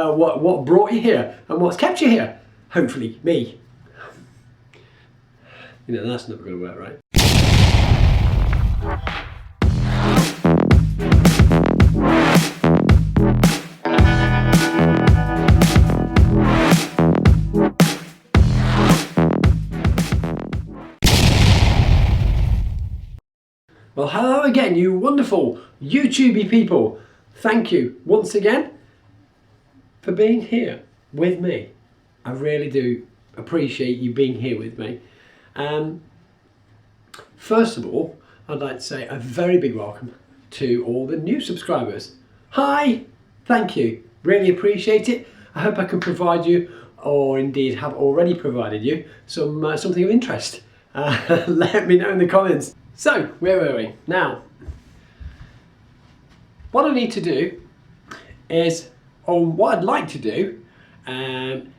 what brought you here and what's kept you here. Hopefully, me. You know, that's never going to work, right? Well, hello again, you wonderful YouTubey people. Thank you once again for being here with me. I really do appreciate you being here with me. First of all, I'd like to say a very big welcome to all the new subscribers. Hi, thank you, really appreciate it. I hope I can provide you, or indeed have already provided you, something of interest. Let me know in the comments. So, where were we? Now, what I need to do is, or what I'd like to do,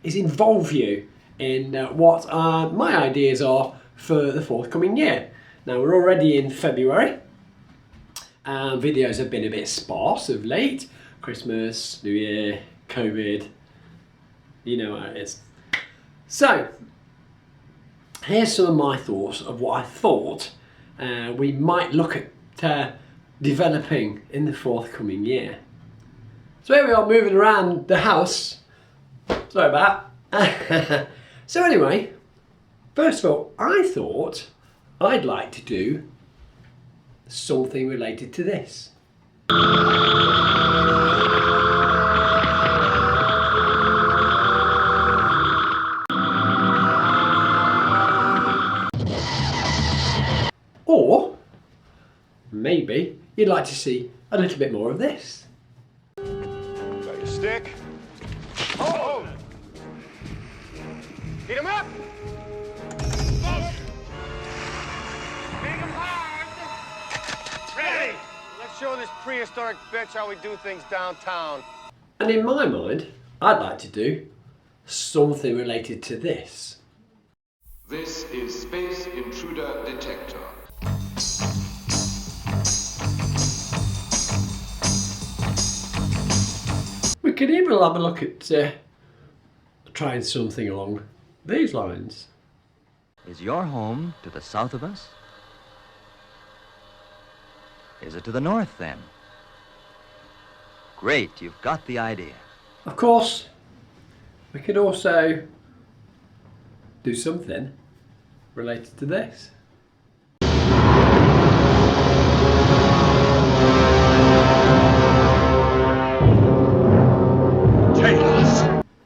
is involve you in what my ideas are for the forthcoming year. Now, we're already in February. Videos have been a bit sparse of late. Christmas, New Year, COVID, you know how it is. So, here's some of my thoughts of what I thought we might look at developing in the forthcoming year. So here we are moving around the house. Sorry about that. So anyway, first of all, I thought I'd like to do something related to this. Or maybe you'd like to see a little bit more of this. Got your stick? Oh! Beat him up! Beat him hard! Ready! Let's show this prehistoric bitch how we do things downtown. And in my mind, I'd like to do something related to this. This is Space Intruder Detector. We could even have a look at trying something along these lines. Is your home to the south of us? Is it to the north, then? Great, you've got the idea. Of course, we could also do something related to this.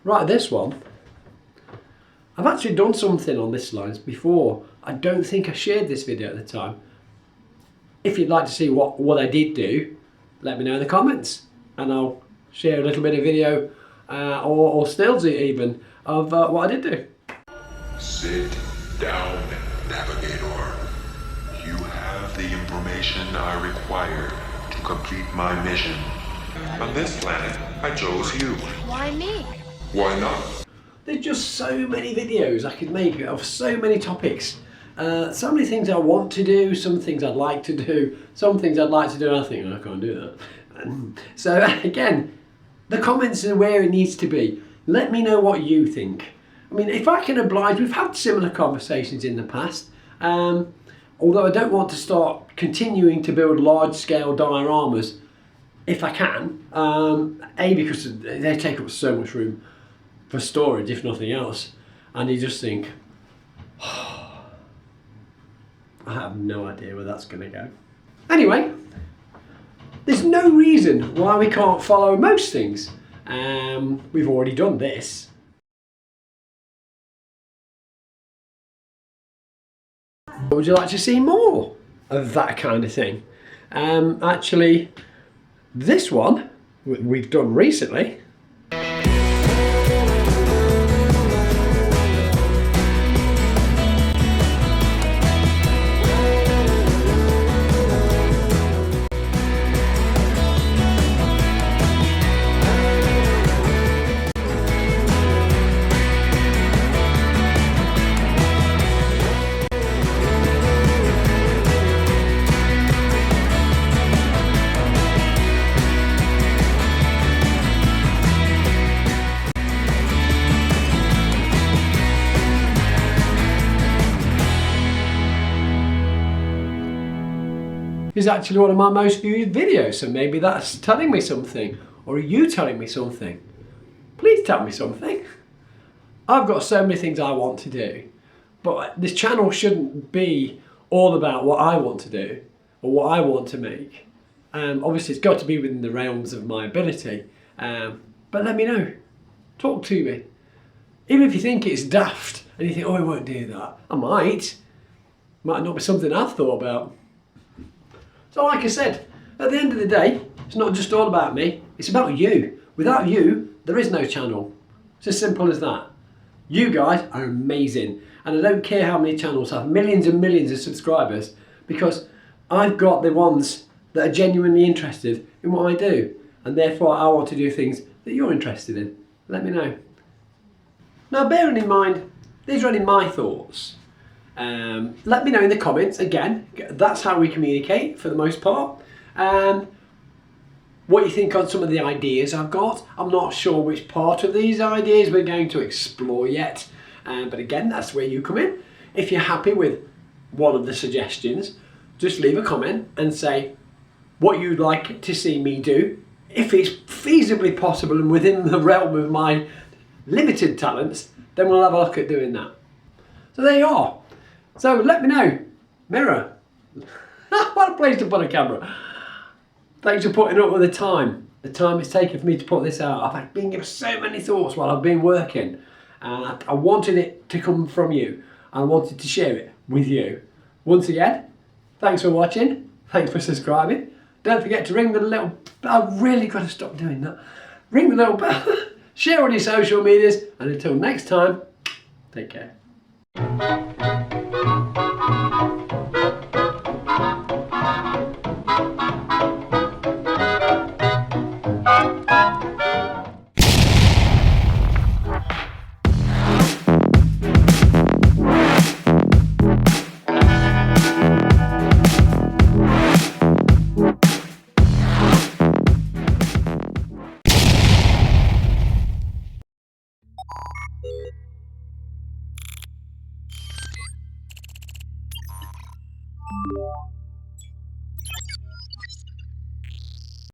Right, this one, I've actually done something on this lines before. I don't think I shared this video at the time. If you'd like to see what I did do, let me know in the comments and I'll share a little bit of video or stills even of what I did do. Sit down, Navigator. You have the information I require to complete my mission. On this planet, I chose you. Why me? Why not? There's just so many videos I could make of so many topics. So many things I want to do, some things I'd like to do, some things I'd like to do and I think, I can't do that. So again, the comments are where it needs to be. Let me know what you think. I mean, if I can oblige, we've had similar conversations in the past. Although I don't want to start continuing to build large-scale dioramas, if I can. A, because they take up so much room for storage, if nothing else. And you just think, oh, I have no idea where that's going to go. Anyway, there's no reason why we can't follow most things. We've already done this. Would you like to see more of that kind of thing? Actually, this one we've done recently. is actually one of my most viewed videos, so maybe that's telling me something. Or are you telling me something? Please tell me something. I've got so many things I want to do, but this channel shouldn't be all about what I want to do or what I want to make. Obviously it's got to be within the realms of my ability, but let me know. Talk to me. Even if you think it's daft and you think, oh, I won't do that, I might. Might not be something I've thought about. So like I said, at the end of the day, it's not just all about me, it's about you. Without you, there is no channel. It's as simple as that. You guys are amazing, and I don't care how many channels have millions and millions of subscribers, because I've got the ones that are genuinely interested in what I do, and therefore I want to do things that you're interested in. Let me know. Now, bearing in mind, these are only my thoughts. Let me know in the comments. Again, that's how we communicate for the most part. What you think on some of the ideas I've got. I'm not sure which part of these ideas we're going to explore yet, but again, that's where you come in. If you're happy with one of the suggestions, just leave a comment and say what you'd like to see me do. If it's feasibly possible and within the realm of my limited talents, then we'll have a look at doing that. So there you are. So let me know. Mirror. What a place to put a camera. Thanks for putting up with the time it's taken for me to put this out. I've been given so many thoughts while I've been working, and I wanted it to come from you. I wanted to share it with you. Once again, thanks for watching. Thanks for subscribing. Don't forget to ring the little... I've really got to stop doing that. Ring the little bell. Share on your social medias. And until next time, take care.